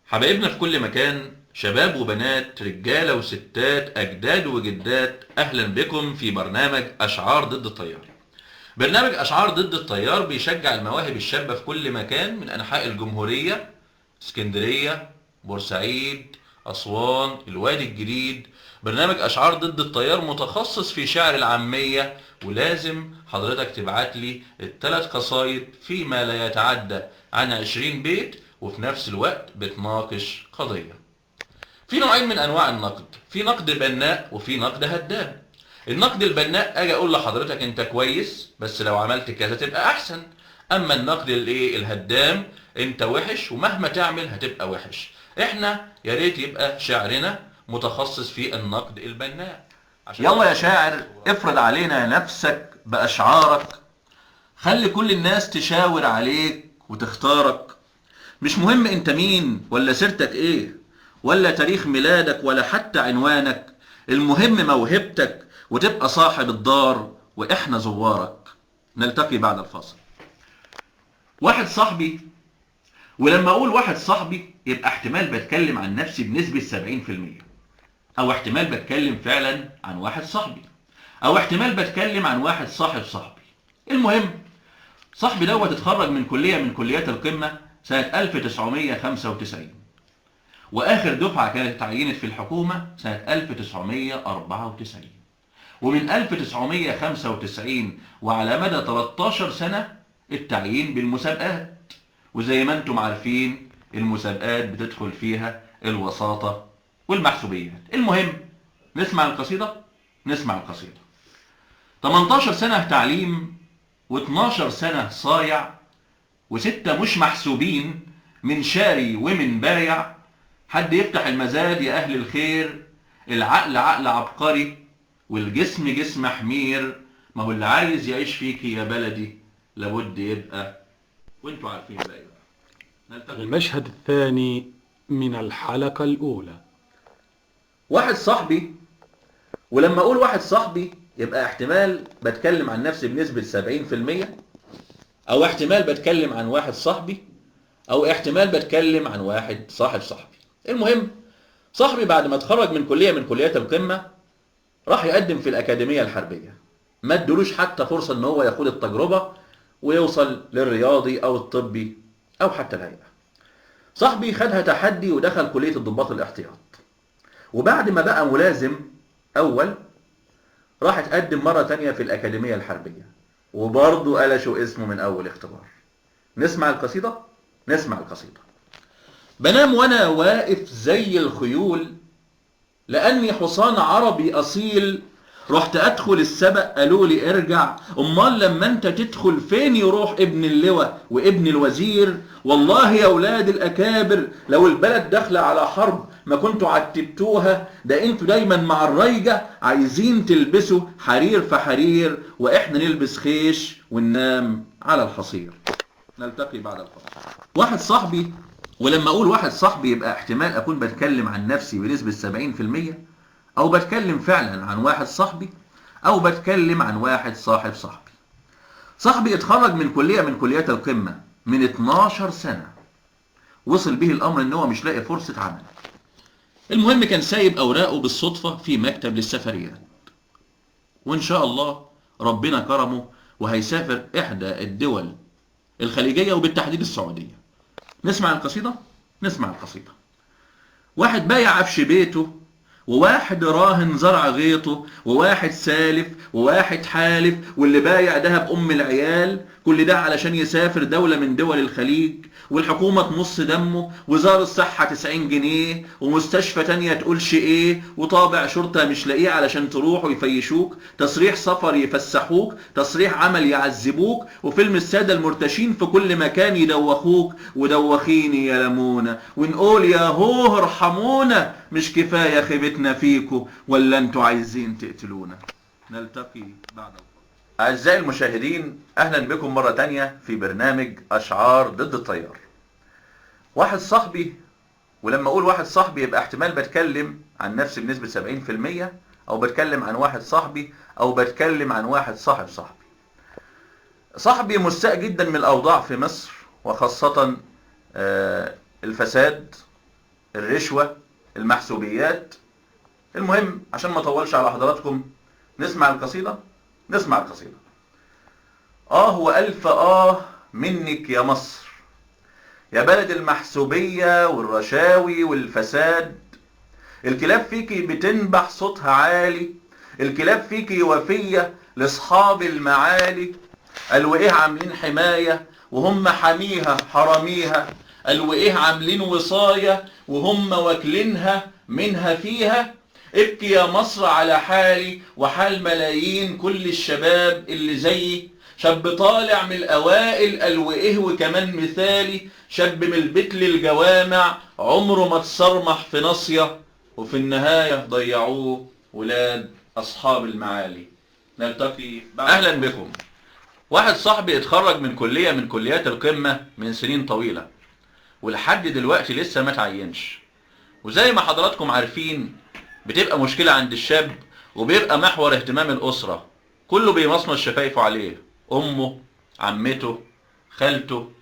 حبايبنا في كل مكان، شباب وبنات، رجالة وستات، أجداد وجدات، أهلا بكم في برنامج أشعار ضد التيار. برنامج أشعار ضد التيار بيشجع المواهب الشابة في كل مكان من أنحاء الجمهورية: اسكندرية، بورسعيد، أسوان، الوادي الجديد. برنامج أشعار ضد التيار متخصص في شعر العامية، ولازم حضرتك تبعت لي الثلاث قصايد فيما لا يتعدى عن 20 بيت، وفي نفس الوقت بتناقش قضية. في نوعين من أنواع النقد: في نقد بناء وفي نقد هدام. النقد البناء اجي اقول لحضرتك انت كويس بس لو عملت كذا تبقى احسن. اما النقد الهدام، انت وحش ومهما تعمل هتبقى وحش. احنا يا ريت يبقى شعرنا متخصص في النقد البناء. يلا يا شاعر، افرض علينا نفسك باشعارك، خلي كل الناس تشاور عليك وتختارك. مش مهم انت مين ولا سيرتك ايه ولا تاريخ ميلادك ولا حتى عنوانك، المهم موهبتك وتبقى صاحب الدار واحنا زوارك. نلتقي بعد الفاصل. واحد صاحبي، ولما اقول واحد صاحبي يبقى احتمال بتكلم عن نفسي بنسبة 70%، او احتمال بتكلم فعلا عن واحد صاحبي، او احتمال بتكلم عن واحد صاحب صاحبي. المهم صاحبي دوت اتخرج من كلية من كليات القمة سنة 1995، واخر دفعة كانت اتعينت في الحكومة سنة 1994. ومن 1995 وعلى مدى 13 سنة التعيين بالمسابقات، وزي ما انتم عارفين المسابقات بتدخل فيها الوساطة والمحسوبيات. المهم نسمع القصيدة. 18 سنة تعليم، و12 سنة صايع، و6 مش محسوبين، من شاري ومن بايع. حد يفتح المزاد يا أهل الخير، العقل عقل عبقري والجسم جسم حمير. ما هو اللي عايز يعيش فيك يا بلدي لابد يبقى، وانتوا عارفين بقى. المشهد الثاني من الحلقة الأولى. واحد صاحبي، ولما اقول واحد صاحبي يبقى احتمال بتكلم عن نفسي بنسبة 70%، او احتمال بتكلم عن واحد صاحبي، او احتمال بتكلم عن واحد صاحب صاحبي. المهم صاحبي بعد ما اتخرج من كلية من كليات القمة راح يقدم في الأكاديمية الحربية. ما ادلوش حتى فرصة ان هو ياخد التجربة ويوصل للرياضي او الطبي او حتى الهيئة. صاحبي خدها تحدي ودخل كلية الضباط الاحتياط، وبعد ما بقى ملازم اول راح اتقدم مرة تانية في الأكاديمية الحربية، وبرضه قلشوا اسمه من اول اختبار. نسمع القصيدة. بنام وانا واقف زي الخيول، لاني حصان عربي اصيل. رحت ادخل السبق قالوا لي ارجع، امال لما انت تدخل فين يروح ابن اللواء وابن الوزير؟ والله يا اولاد الاكابر لو البلد داخله على حرب ما كنتوا عتبتوها، ده انتوا دايما مع الريجة عايزين تلبسوا حرير فحرير، واحنا نلبس خيش وننام على الحصير. نلتقي بعد الفاصل. واحد صاحبي، ولما اقول واحد صاحبي يبقى احتمال اكون بتكلم عن نفسي بنسبة 70%، او بتكلم فعلا عن واحد صاحبي، او بتكلم عن واحد صاحب صاحبي. صاحبي اتخرج من كلية من كليات القمة من 12 سنة، وصل به الامر ان هو مش لاقي فرصة عمل. المهم كان سايب اوراقه بالصدفة في مكتب للسفريات، وان شاء الله ربنا كرمه وهيسافر احدى الدول الخليجية وبالتحديد السعودية. نسمع القصيدة. واحد بايع عفش بيته، وواحد راهن زرع غيطه، وواحد سالف، وواحد حالف، واللي بايع دهب ام العيال. كل ده علشان يسافر دولة من دول الخليج، والحكومة تمص دمه، وزارة الصحة 90 جنيه، ومستشفى تانية تقولش ايه، وطابع شرطة مش لاقيه علشان تروح ويفيشوك، تصريح سفر يفسحوك، تصريح عمل يعذبوك، وفيلم السادة المرتشين في كل مكان يدوخوك. ودوخيني يا لمونة ونقول يا هوه ارحمونا، مش كفاية خيبتنا فيكو ولا انتوا عايزين تقتلونا. نلتقي بعد الفاصل. أعزائي المشاهدين، أهلا بكم مرة تانية في برنامج أشعار ضد التيار. واحد صاحبي، ولما أقول واحد صاحبي يبقى احتمال بتكلم عن نفسي بنسبة 70%، أو بتكلم عن واحد صاحبي، أو بتكلم عن واحد صاحب صاحبي. صاحبي مستاء جدا من الأوضاع في مصر، وخاصة الفساد الرشوة، المحسوبيات. المهم عشان ما اطولش على حضراتكم نسمع القصيدة. نسمع القصيدة. وألف منك يا مصر، يا بلد المحسوبية والرشاوي والفساد. الكلاب فيكي بتنبح صوتها عالي، الكلاب فيكي وفية لاصحاب المعالي. قالوا ايه عاملين حماية وهم حميها حراميها، قالوا ايه عاملين وصاية وهم واكلينها منها فيها. ابكي يا مصر على حالي وحال ملايين كل الشباب اللي زيي، شاب طالع من الاوائل قالوا ايه وكمان مثالي، شاب من البيت للجوامع عمره ما تصرمح في ناصية، وفي النهاية ضيعوه ولاد اصحاب المعالي. نلتقي بعد. اهلا بكم. واحد صاحبي اتخرج من كلية من كليات القمة من سنين طويلة، ولحد دلوقتي لسه ما تعينش. وزي ما حضراتكم عارفين بتبقى مشكلة عند الشاب وبيبقى محور اهتمام الأسرة، كله بيمصمص شفايفه عليه، أمه، عمته، خالته.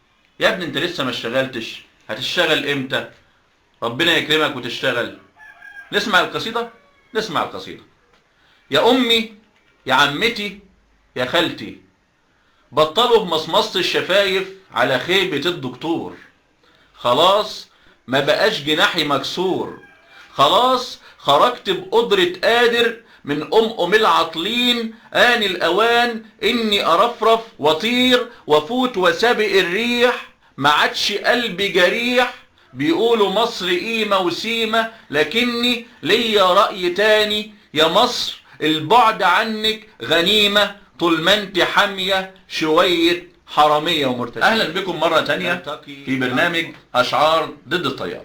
يا ابني انت لسه ما اشتغلتش، هتشتغل امتى؟ ربنا يكرمك وتشتغل. نسمع القصيدة. نسمع القصيدة. يا أمي، يا عمتي، يا خالتي، بطلوا بمصمصة الشفايف على خيبة الدكتور. خلاص ما بقاش جناحي مكسور، خلاص خرجت بقدرة قادر من العطلين. آن الأوان إني أرفرف وطير وفوت وسابق الريح، ما عادش قلبي جريح. بيقولوا مصر قيمة وسيمة، لكني ليا رأي تاني. يا مصر البعد عنك غنيمة، طول ما انت حامية شوية حرامية ومرتشية. أهلا بكم مرة تانية في برنامج أشعار ضد التيار.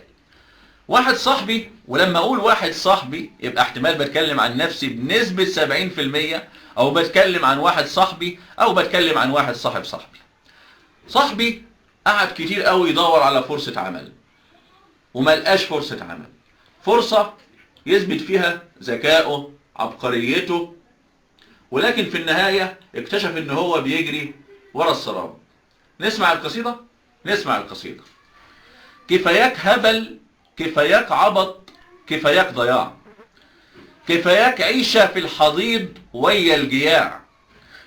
واحد صاحبي، ولما أقول واحد صاحبي يبقى احتمال بتكلم عن نفسي بنسبة 70%، أو بتكلم عن واحد صاحبي، أو بتكلم عن واحد صاحب صاحبي. صاحبي قعد كتير قوي يدور على فرصة عمل وما لقاش فرصة عمل، فرصة يثبت فيها ذكائه عبقريته، ولكن في النهاية اكتشف ان هو بيجري ورا السراب. نسمع القصيدة. نسمع القصيدة. كفاياك هبل، كفاياك عبط، كفاياك ضياع، كفاياك عيشة في الحضيض ويا الجياع.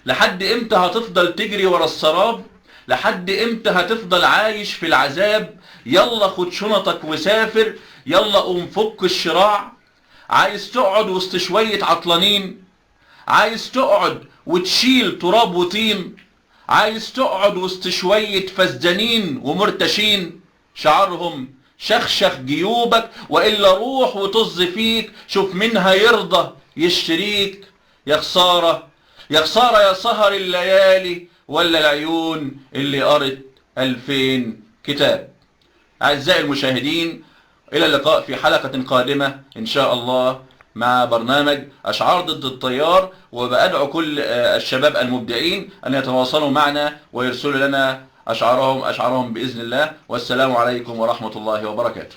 لحد امتى هتفضل تجري ورا السراب؟ لحد امتى هتفضل عايش في العذاب؟ يلا خد شنطك وسافر، يلا قوم فك الشراع. عايز تقعد وسط شوية عطلانين؟ عايز تقعد وتشيل تراب وطين؟ عايز تقعد وسط شوية فسدانين ومرتشين شعارهم شخشخ جيوبك، وإلا روح وطز فيك، شوف مين هيرضى يشتريك. يا خسارة يا خسارة يا سهر الليالي، ولا العيون اللي قرت 2000 كتاب. أعزائي المشاهدين، إلى اللقاء في حلقة قادمة إن شاء الله مع برنامج أشعار ضد التيار. وبأدعو كل الشباب المبدعين أن يتواصلوا معنا ويرسلوا لنا أشعارهم بإذن الله. والسلام عليكم ورحمة الله وبركاته.